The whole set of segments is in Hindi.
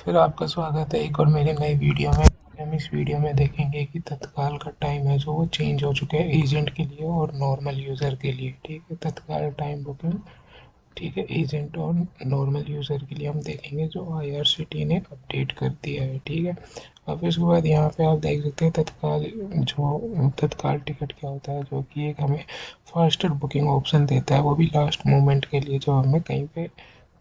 फिर आपका स्वागत है एक और मेरे नए वीडियो में। हम इस वीडियो में देखेंगे कि तत्काल का टाइम है जो वो चेंज हो चुके हैं एजेंट के लिए और नॉर्मल यूज़र के लिए। ठीक है, तत्काल टाइम बुकिंग। ठीक है, एजेंट और नॉर्मल यूज़र के लिए हम देखेंगे जो आईआरसीटी ने अपडेट कर दिया है। ठीक है, अब इसके बाद यहाँ पे आप देख सकते हैं तत्काल टिकट क्या होता है, जो कि एक हमें फास्टर बुकिंग ऑप्शन देता है, वो भी लास्ट मोमेंट के लिए जो हमें कहीं पे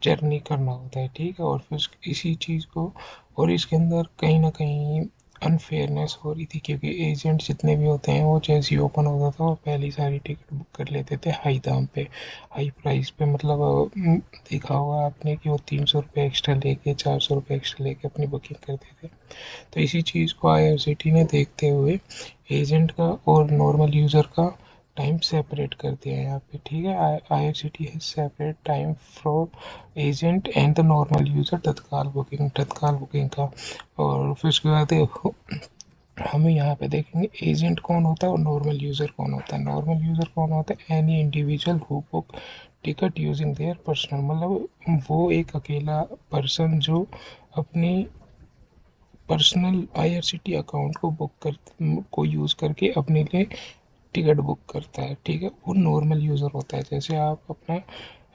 जर्नी करना होता है। ठीक है, और फिर इसी चीज़ को और इसके अंदर कहीं ना कहीं अनफेयरनेस हो रही थी, क्योंकि एजेंट जितने भी होते हैं वो जैसे ही ओपन होता था वो पहली सारी टिकट बुक कर लेते थे हाई दाम पे, हाई प्राइस पे। मतलब देखा होगा आपने कि वो 300 रुपये एक्स्ट्रा लेके 400 रुपये एक्स्ट्रा लेके अपनी बुकिंग करते थे। तो इसी चीज़ को आईआरसीटी ने देखते हुए एजेंट का और नॉर्मल यूज़र का टाइम सेपरेट कर दिया है यहाँ पे। ठीक है, IRCT has separate time for agent and the normal user तत्काल बुकिंग का। और फिर उसके बाद हम यहाँ पे देखेंगे एजेंट कौन होता है और नॉर्मल यूज़र कौन होता है। नॉर्मल यूज़र कौन होता है? Any individual who book ticket using their personal, मतलब वो एक अकेला पर्सन जो अपनी पर्सनल आईआरसीटी अकाउंट को यूज़ करके अपने लिए टिकट बुक करता है। ठीक है, वो नॉर्मल यूज़र होता है। जैसे आप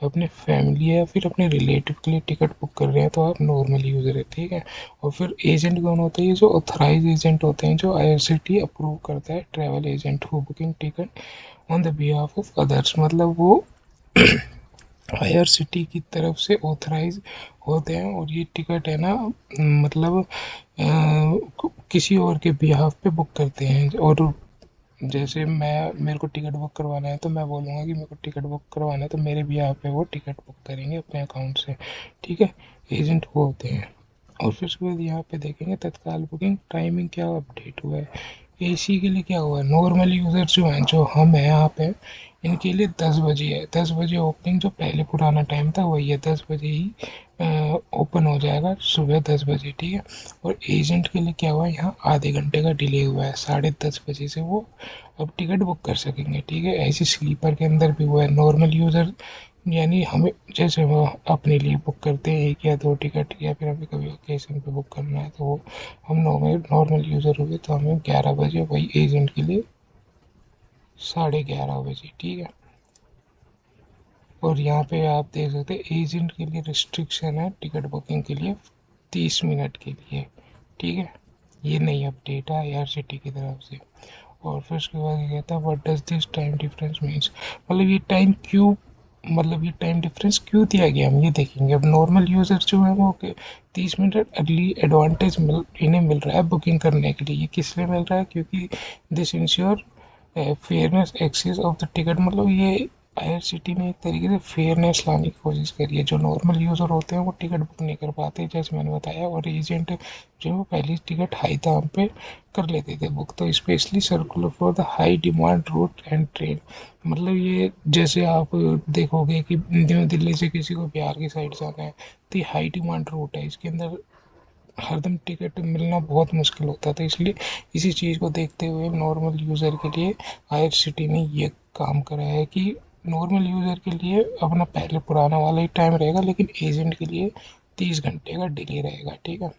अपने फैमिली या फिर अपने रिलेटिव के लिए टिकट बुक कर रहे हैं तो आप नॉर्मल यूज़र है। ठीक है, और फिर एजेंट कौन होता है? ये जो ऑथराइज एजेंट होते हैं, जो आईआरसीटी अप्रूव करता है, travel agent who booking ticket on the behalf of others, मतलब वो आईआरसीटी की तरफ से ऑथराइज होते हैं और ये टिकट है ना, मतलब किसी और के बिहाफ पे बुक करते हैं। और जैसे मेरे को टिकट बुक करवाना है तो मैं बोलूँगा कि मेरे को टिकट बुक करवाना है, तो मेरे बिहाफ पे वो टिकट बुक करेंगे अपने अकाउंट से। ठीक है, एजेंट वो होते हैं। और फिर उसके बाद यहाँ पे देखेंगे तत्काल बुकिंग टाइमिंग क्या अपडेट हुआ है। एसी के लिए क्या हुआ है? नॉर्मल यूज़र जो हैं, जो हम हैं यहाँ पे, इनके लिए 10 बजे है। 10 बजे ओपनिंग, जो पहले पुराना टाइम था वही है, 10 बजे ही ओपन हो जाएगा, सुबह 10 बजे। ठीक है, और एजेंट के लिए क्या हुआ है? यहाँ आधे घंटे का डिले हुआ है, 10:30 बजे से वो अब टिकट बुक कर सकेंगे। ठीक है, ऐसे स्लीपर के अंदर भी हुआ है। नॉर्मल यूज़र यानी हमें जैसे वो अपने लिए बुक करते हैं 1 या 2 टिकट, या फिर हमें कभी ओकेजन पे बुक करना है, तो वो हम नॉर्मल यूज़र हुए तो हमें 11 बजे, वही एजेंट के लिए 11:30 बजे। ठीक है, और यहाँ पे आप देख सकते हैं एजेंट के लिए रिस्ट्रिक्शन है टिकट बुकिंग के लिए 30 मिनट के लिए। ठीक है, ये नई अपडेट है आईआरसीटी की तरफ से। और फिर उसके बाद ये कहता है what does this time difference means, मतलब ये टाइम क्यों, मतलब ये टाइम डिफरेंस क्यों दिया गया, हम ये देखेंगे। अब नॉर्मल यूज़र जो है वो 30 मिनट अर्ली एडवांटेज इन्हें मिल रहा है बुकिंग करने के लिए। ये किस लिए मिल रहा है? क्योंकि this ensure fairness access of the ticket, मतलब ये आईआरसीटी ने एक तरीके से फेयरनेस लाने की कोशिश करी है। जो नॉर्मल यूज़र होते हैं वो टिकट बुक नहीं कर पाते, जैसे मैंने बताया, और एजेंट जो है वो पहली टिकट हाई दाम पे कर लेते थे बुक। तो specially circular for the high demand route and train, मतलब ये जैसे आप देखोगे कि न्यू दिल्ली से किसी को बिहार की साइड जाना है तो ये हाई डिमांड रूट है, इसके अंदर हरदम टिकट मिलना बहुत मुश्किल होता था। इसलिए इसी चीज़ को देखते हुए नॉर्मल यूज़र के लिए आईआरसीटी ने ये काम करा है कि नॉर्मल यूज़र के लिए अपना पहले पुराना वाला ही टाइम रहेगा, लेकिन एजेंट के लिए 30 घंटे का डिले रहेगा। ठीक है,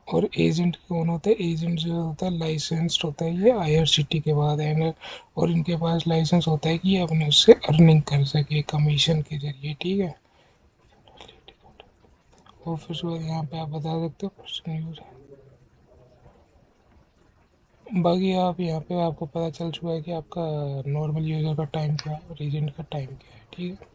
और एजेंट कौन होता है? एजेंट जो होता है लाइसेंस्ड होता है, ये आईआरसीटी के बाद है, और इनके पास लाइसेंस होता है कि ये अपने उससे अर्निंग कर सके कमीशन के जरिए। ठीक है, और फिर उसके बाद यहाँ पे आप बता सकते हो पर्सनल यूज़। बाकी आप यहाँ पे आपको पता चल चुका है कि आपका नॉर्मल यूज़र का टाइम क्या है और एजेंट का टाइम क्या है। ठीक है।